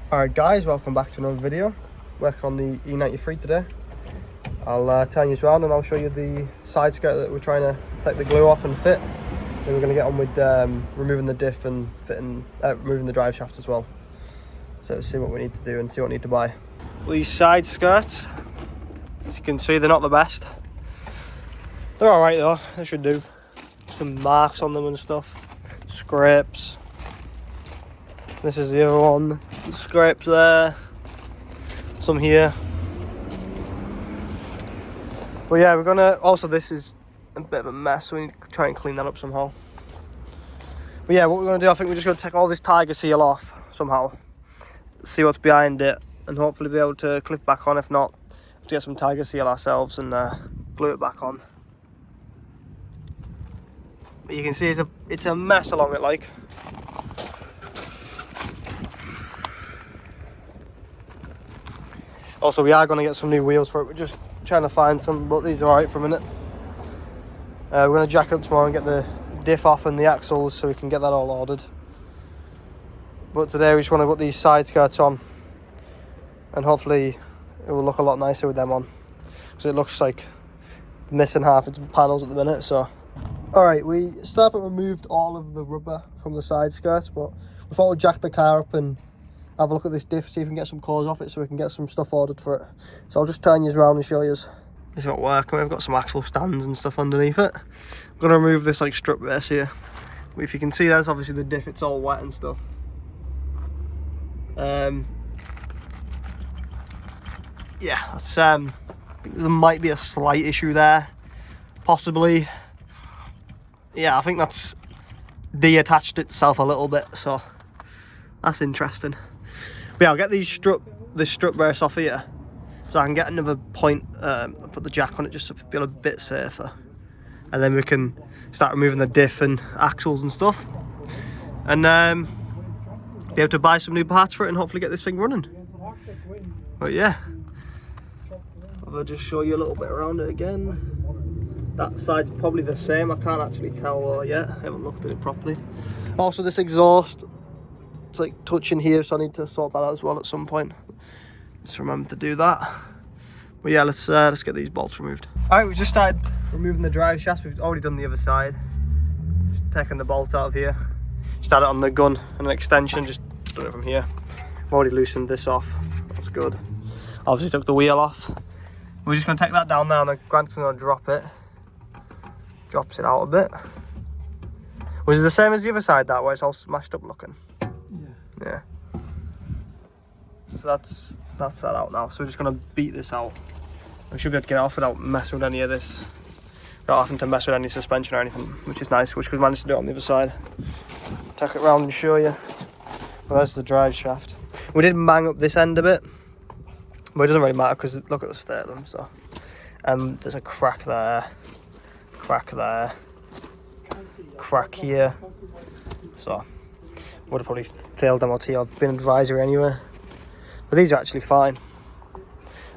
Alright guys, welcome back to another video. Working on the E93 today. I'll turn you around and I'll show you the side skirt that we're trying to take the glue off and fit. Then we're going to get on with removing the diff and removing the drive shaft as well. So let's see what we need to do and see what we need to buy. Well, these side skirts, as you can see, they're not the best. They're alright though, they should do. Some marks on them and stuff, scrapes. This is the other one, scrapes there, some here. But yeah, we're gonna, also this is a bit of a mess, so we need to try and clean that up somehow. But yeah, what we're gonna do, I think we're just gonna take all this tiger seal off somehow, see what's behind it, and hopefully be able to clip back on. If not, to get some tiger seal ourselves and glue it back on. But you can see it's a mess along it, like. Also, we are going to get some new wheels for it. We're just trying to find some, but these are alright for a minute. We're going to jack up tomorrow and get the diff off and the axles so we can get that all ordered. But today we just want to put these side skirts on, and hopefully it will look a lot nicer with them on, because it looks like missing half its panels at the minute. So alright, we still haven't removed all of the rubber from the side skirts, but we thought we'd jack the car up and have a look at this diff, see if we can get some cores off it so we can get some stuff ordered for it. So I'll just turn you around and show you. This is what working. We've got some axle stands and stuff underneath it. I'm going to remove this like strut base here. If you can see, that's obviously the diff, it's all wet and stuff. Yeah, that's there might be a slight issue there, possibly. Yeah, I think that's detached itself a little bit, so that's interesting. But yeah, I'll get this strut brace off here, so I can get another point, put the jack on it just to feel a bit safer, and then we can start removing the diff and axles and stuff, and be able to buy some new parts for it and hopefully get this thing running. But yeah, I'll just show you a little bit around it again. That side's probably the same, I can't actually tell yet, I haven't looked at it properly. Also, this exhaust, it's like touching here, so I need to sort that out as well at some point. Just remember to do that. But yeah, let's get these bolts removed. Alright, we just started removing the drive shaft. We've already done the other side. Just taking the bolts out of here. Started on the gun and an extension, just done it from here. I've already loosened this off, that's good. Obviously took the wheel off. We're just going to take that down now, and then Grant's going to drop it. Drops it out a bit. Was it the same as the other side, that, where it's all smashed up looking? Yeah. So that's that out now. So we're just gonna beat this out. We should be able to get it off without messing with any of this. Without having to mess with any suspension or anything, which is nice, which we managed to do it on the other side. Take it round and show you. Well, there's the drive shaft. We did bang up this end a bit, but it doesn't really matter because look at the state of them. So there's a crack there, crack here. So would have probably failed MOT or been advisory anyway. But these are actually fine. I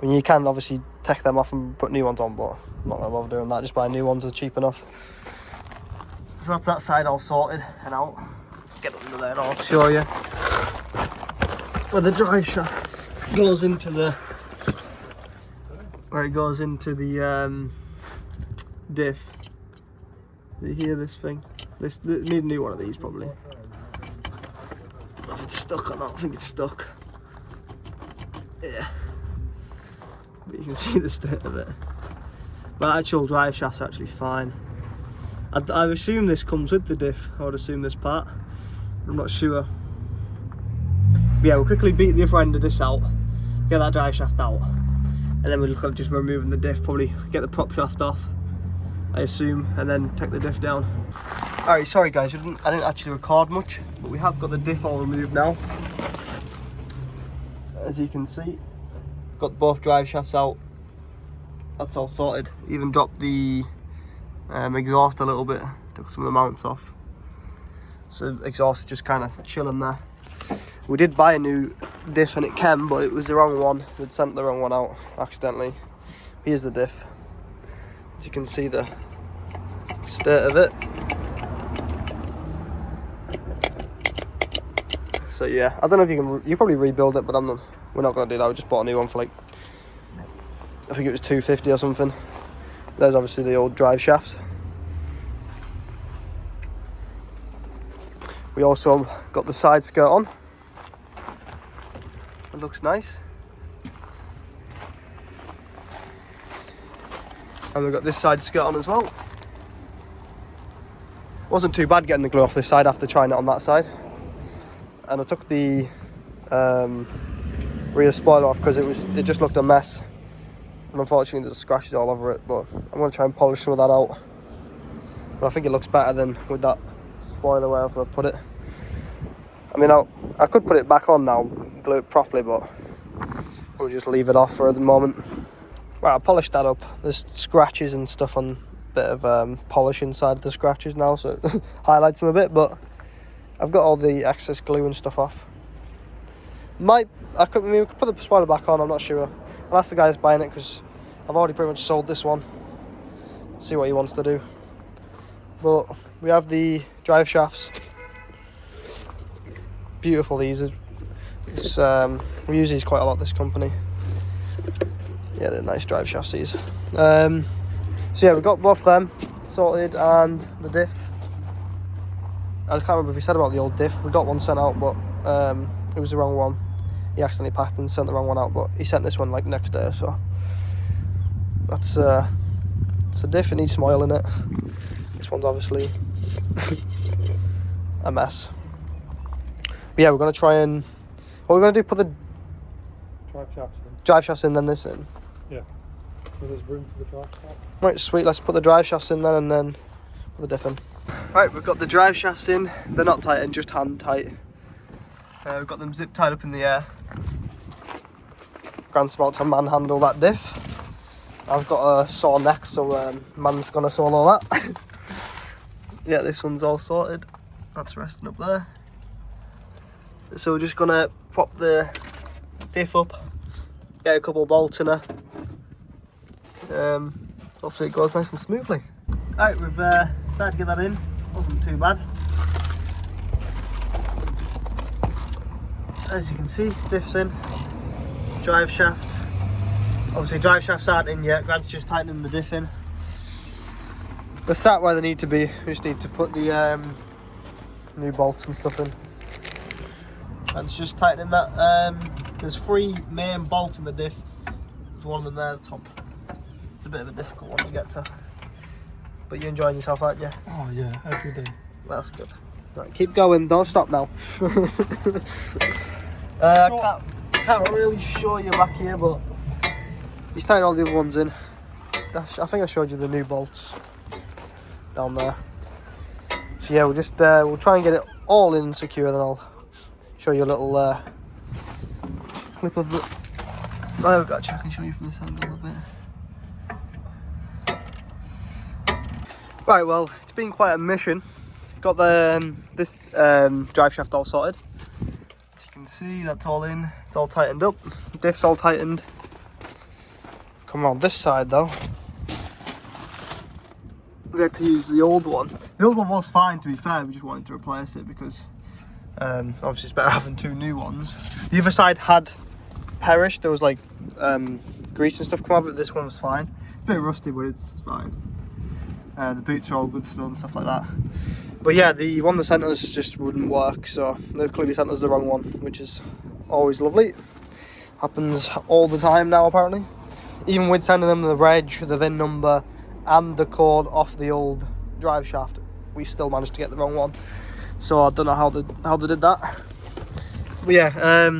mean, you can obviously take them off and put new ones on, but I'm not going to bother doing that. Just buy new ones, are cheap enough. So that's that side all sorted and out. Get under there and I'll show you where the drive shaft goes into the... where it goes into the diff. You hear this thing? Need a new one of these probably. I don't know if it's stuck or not. I think it's stuck. Yeah. But you can see the state of it. My actual drive shaft's actually fine. I assume this comes with the diff. I would assume this part. I'm not sure. But yeah, we'll quickly beat the other end of this out. Get that drive shaft out. And then we'll look at just removing the diff. Probably get the prop shaft off, I assume, and then take the diff down. Alright, sorry guys, I didn't actually record much, but we have got the diff all removed now. As you can see, got both drive shafts out. That's all sorted. Even dropped the exhaust a little bit, took some of the mounts off. So the exhaust is just kind of chilling there. We did buy a new diff and it came, but it was the wrong one. We'd sent the wrong one out accidentally. Here's the diff. As you can see the state of it. So yeah, I don't know if you can. You probably rebuild it, but we're not going to do that. We just bought a new one for like, I think it was $250 or something. There's obviously the old drive shafts. We also got the side skirt on. It looks nice. And we've got this side skirt on as well. Wasn't too bad getting the glue off this side after trying it on that side. And I took the rear spoiler off because it just looked a mess. And unfortunately there's scratches all over it, but I'm going to try and polish some of that out. But I think it looks better than with that spoiler wherever I've put it. I mean, I could put it back on now, glue it properly, but we'll just leave it off for the moment. Right, I polished that up. There's scratches and stuff on a bit of polish inside the scratches now, so it highlights them a bit, but I've got all the excess glue and stuff off. We could put the spoiler back on, I'm not sure. I'll ask the guy who's buying it because I've already pretty much sold this one. See what he wants to do. But we have the drive shafts. Beautiful, these. We use these quite a lot, this company. Yeah, they're nice drive shafts, these. So yeah, we've got both them sorted and the diff. I can't remember if he said about the old diff. We got one sent out, but it was the wrong one. He accidentally packed and sent the wrong one out, but he sent this one like next day, so that's it's a diff. It needs some oil in it. This one's obviously a mess. But yeah, we're gonna try and what we're gonna do, put the drive shafts in, then this in. Yeah. So there's room for the drive shaft. Right, sweet. Let's put the drive shafts in then, and then put the diff in. Right, we've got the drive shafts in. They're not tightened, just hand tight. We've got them zip tied up in the air. Grant's about to manhandle that diff. I've got a saw next, so man's gonna saw all that. Yeah, this one's all sorted. That's resting up there. So we're just gonna prop the diff up, get a couple of bolts in her. Hopefully it goes nice and smoothly. Alright, we've started to get that in. Wasn't too bad. As you can see, diff's in. Drive shaft. Obviously drive shafts aren't in yet, Grant's just tightening the diff in. They're sat where they need to be. We just need to put the new bolts and stuff in. And it's just tightening that. There's 3 main bolts in the diff. There's one of them there at the top. It's a bit of a difficult one to get to. But you're enjoying yourself, aren't you? Oh yeah, every day. That's good. Right, keep going, don't stop now. I can't really show you back here, but he's tying all the other ones in. I think I showed you the new bolts down there. So yeah, we'll try and get it all in secure, then I'll show you a little clip of it. Oh, I've got to check and show you from this angle a bit. Right, well, it's been quite a mission. Got the this drive shaft all sorted. As you can see, that's all in. It's all tightened up. Diff's all tightened. Come on this side though. We had to use the old one. The old one was fine, to be fair. We just wanted to replace it because obviously it's better having 2 new ones. The other side had perished. There was like grease and stuff come out of it. This one was fine. It's a bit rusty, but it's fine. The boots are all good still and stuff like that. But yeah, the one that sent us just wouldn't work, so they clearly sent us the wrong one, which is always lovely. Happens all the time now, apparently. Even with sending them the reg, the VIN number, and the code off the old drive shaft, we still managed to get the wrong one. So I don't know how they did that. But yeah,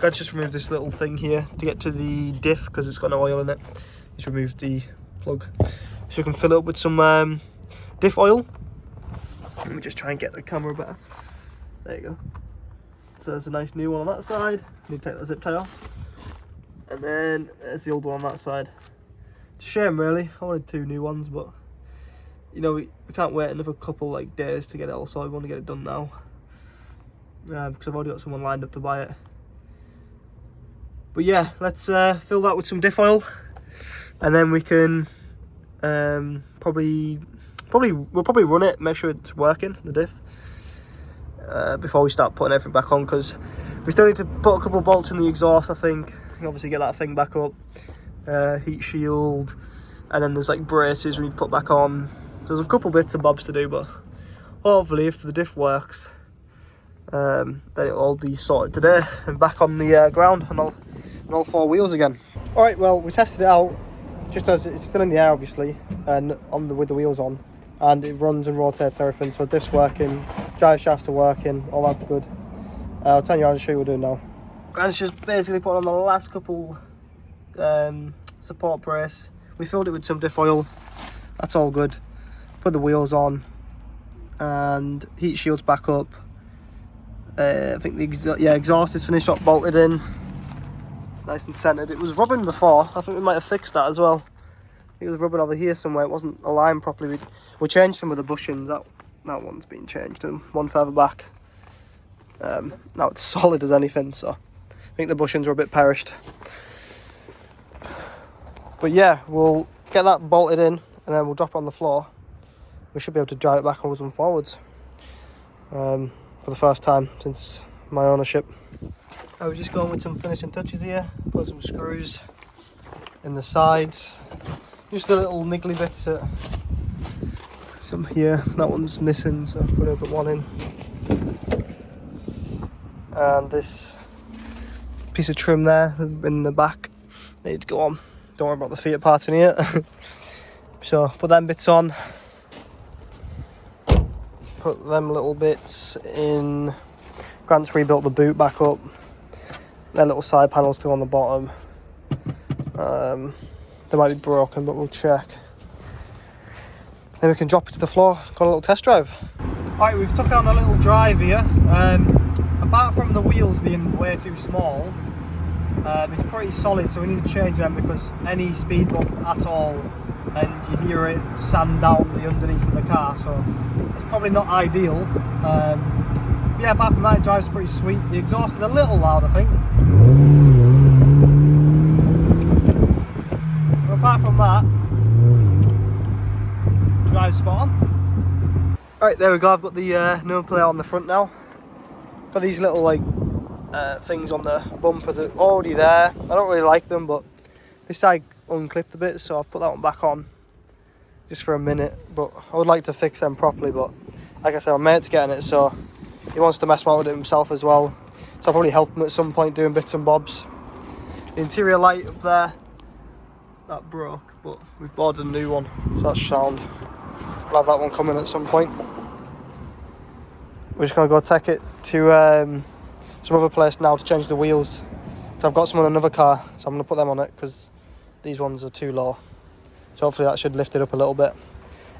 let's just remove this little thing here to get to the diff because it's got no oil in it. Just remove the plug. So we can fill it up with some diff oil. Let me just try and get the camera better. There you go. So there's a nice new one on that side. Need to take the zip tie off. And then there's the old one on that side. It's a shame really. I wanted 2 new ones, but you know, we can't wait another couple like days to get it all sorted. We want to get it done now. Because I've already got someone lined up to buy it. But yeah, let's fill that with some diff oil. And then we can we'll probably run it, make sure it's working, the diff. before we start putting everything back on, because we still need to put a couple of bolts in the exhaust, I think. Obviously get that thing back up, heat shield, and then there's like braces we need to put back on. So there's a couple bits and bobs to do, but hopefully if the diff works, then it'll all be sorted today and back on the ground and all four wheels again. Alright, well, we tested it out just as it's still in the air, obviously, and with the wheels on, and it runs and rotates and everything. So diff's working, drive shafts are working, all that's good. I'll turn you around and show you what we're doing now. Grant's just basically put on the last couple support brace. We filled it with some diff oil, that's all good. Put the wheels on and heat shields back up. I think the exhaust is finished up, bolted in. It's nice and centered. It was rubbing before. I think we might have fixed that as well. It was rubbing over here somewhere. It wasn't aligned properly. We changed some of the bushings. That one's been changed, and one further back. Now it's solid as anything, so I think the bushings were a bit perished. But yeah, we'll get that bolted in and then we'll drop it on the floor. We should be able to drive it backwards and forwards for the first time since my ownership. We're just going with some finishing touches here. Put some screws in the sides. Just the little niggly bits. Some here. That one's missing, so we're going to put one in. And this piece of trim there in the back needs to go on. Don't worry about the feet parts in here. So put them bits on. Put them little bits in. Grant's rebuilt the boot back up. Their little side panels still on the bottom. They might be broken, but we'll check. Then we can drop it to the floor, go on a little test drive. Alright, we've took it on a little drive here. Apart from the wheels being way too small, it's pretty solid, so we need to change them because any speed bump at all and you hear it sand down the underneath of the car, so it's probably not ideal. Yeah, apart from that, it drives pretty sweet. The exhaust is a little loud, I think. But apart from that, drives spot on. Alright, there we go. I've got the number plate on the front now. Got these little like things on the bumper that are already there. I don't really like them, but this side unclipped a bit, so I've put that one back on just for a minute. But I would like to fix them properly, but like I said, my mate's getting it, so he wants to mess around with it himself as well. So I'll probably help him at some point doing bits and bobs. The interior light up there, that broke, but we've bought a new one, so that's sound. We'll have that one coming at some point. We're just going to go take it to some other place now to change the wheels. So I've got some on another car, so I'm going to put them on it because these ones are too low. So hopefully that should lift it up a little bit.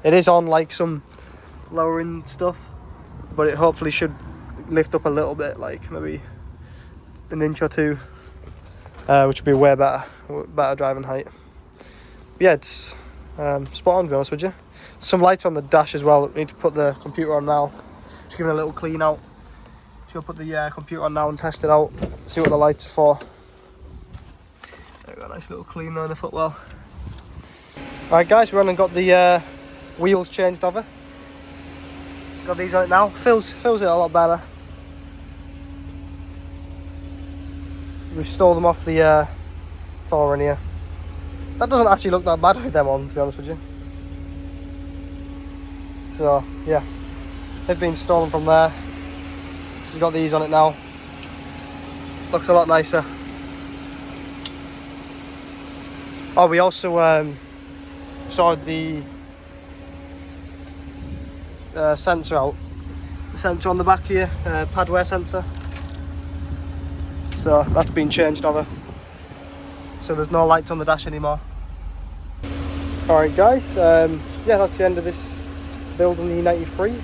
It is on like some lowering stuff, but it hopefully should lift up a little bit, like maybe an inch or two, which would be way better driving height. But yeah, it's spot on, to be honest with you. Some lights on the dash as well. We need to put the computer on now. Just give it a little clean out. Just go put the computer on now and test it out. See what the lights are for. There we go, a nice little clean there in the footwell. Alright guys, we went and got the wheels changed over. Got these on it now. Feels it a lot better. We stole them off the Tourer in here. That doesn't actually look that bad with them on, to be honest with you. So yeah, they've been stolen from there. This has got these on it now. Looks a lot nicer. Oh, we also sorted the sensor out. The sensor on the back here, pad wear sensor. So that's been changed over. So there's no lights on the dash anymore. Alright guys, yeah, that's the end of this build on the E93.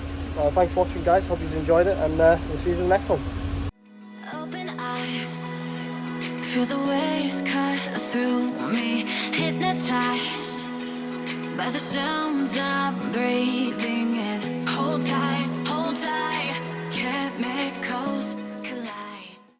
Thanks for watching guys, hope you've enjoyed it, and we'll see you in the next one. Open eye, feel the waves cut through me, hypnotized by the sounds I'm breathing.